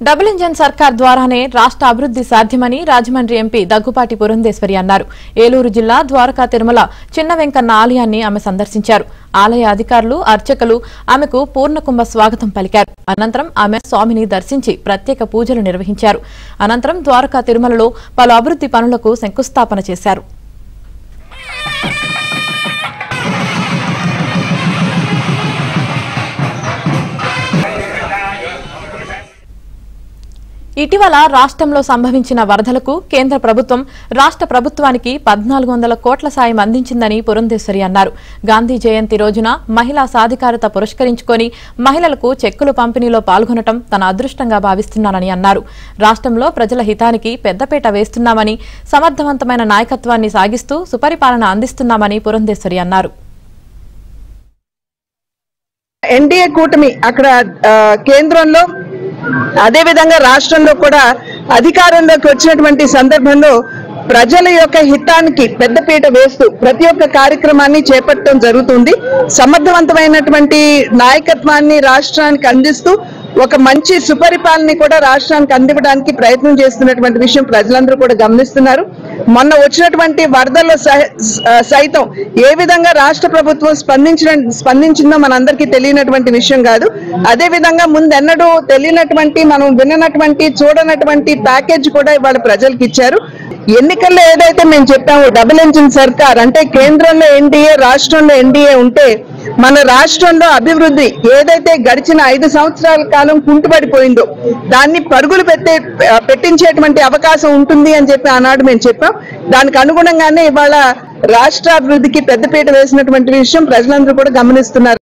Double engine సర్కార్ ద్వారానే రాష్ట్ర అభివృద్ధి సాధ్యమని రాజమండ్రి ఎంపీ దగ్గుపాటి పురంధేశ్వరి అన్నారు. ఏలూరు జిల్లా ద్వారకా తిరుమల చిన్న వెంకన్న ఆలయాన్ని ఆమె సందర్శించారు. ఆలయ అధికారులు, అర్చకులు ఆమెకు పూర్ణకుంభ స్వాగతం పలికారు. అనంతరం ఆమె స్వామిని దర్శించి ప్రత్యేక పూజలు నిర్వహించారు. అనంతరం ద్వారకా తిరుమలలో పలు అభివృద్ధి పనులకు శంకుస్థాపన చేశారు. ఇటీవల రాష్ట్రంలో సంభవించిన వరదలకు కేంద్ర ప్రభుత్వం రాష్ట్ర ప్రభుత్వానికి 1400 కోట్ల సాయం అందించిందని పురంధేశ్వరి అన్నారు. గాంధీ జయంతి రోజున మహిళా సాధికారత పురస్కరించుకొని మహిళలకు చెక్కులు పంపిణీలో పాల్గొనడం తన అదృష్టంగా భావిస్తున్నానని అన్నారు. రాష్ట్రంలో ప్రజల హితానికి పెద్దపీట వేస్తున్నామని, సమర్థవంతమైన నాయకత్వాన్ని సాగిస్తూ సుపరిపాలన అందిస్తున్నామని పురంధేశ్వరి అన్నారు. ఎన్డీఏ కూటమి అక్కడ కేంద్రంలో అదే విధంగా రాష్ట్రంలో కూడా అధికారంలోకి వచ్చినటువంటి సందర్భంలో ప్రజల యొక్క హితానికి పెద్దపీట వేస్తూ ప్రతి ఒక్క కార్యక్రమాన్ని చేపట్టడం జరుగుతుంది. సమర్థవంతమైనటువంటి నాయకత్వాన్ని రాష్ట్రానికి అందిస్తూ ఒక మంచి సుపరిపాలన కూడా రాష్ట్రానికి అందించడానికి ప్రయత్నం చేస్తున్నటువంటి విషయం ప్రజలందరూ కూడా గమనిస్తున్నారు. మొన్న వచ్చినటువంటి వరదల్లో సైతం ఏ విధంగా రాష్ట్ర ప్రభుత్వం స్పందించిందో మనందరికీ తెలియనటువంటి విషయం కాదు. అదే విధంగా ముందెన్నడూ తెలియనటువంటి, మనం విన్నటువంటి, చూడనటువంటి ప్యాకేజ్ కూడా ఇవాళ ప్రజలకు ఇచ్చారు. ఎన్నికల్లో ఏదైతే మేము చెప్పామో డబుల్ ఇంజిన్ సర్కార్ అంటే కేంద్రంలో ఎన్డీఏ, రాష్ట్రంలో ఎన్డీఏ ఉంటే మన రాష్ట్రంలో అభివృద్ధి ఏదైతే గడిచిన 5 సంవత్సరాల కాలం కుంటుపడిపోయిందో దాన్ని పరుగులు పెట్టించేటువంటి అవకాశం ఉంటుంది అని చెప్పి ఆనాడు మేము చెప్పాం. దానికి అనుగుణంగానే ఇవాళ రాష్ట్ర అభివృద్ధికి పెద్దపీట వేసినటువంటి విషయం ప్రజలందరూ కూడా గమనిస్తున్నారు.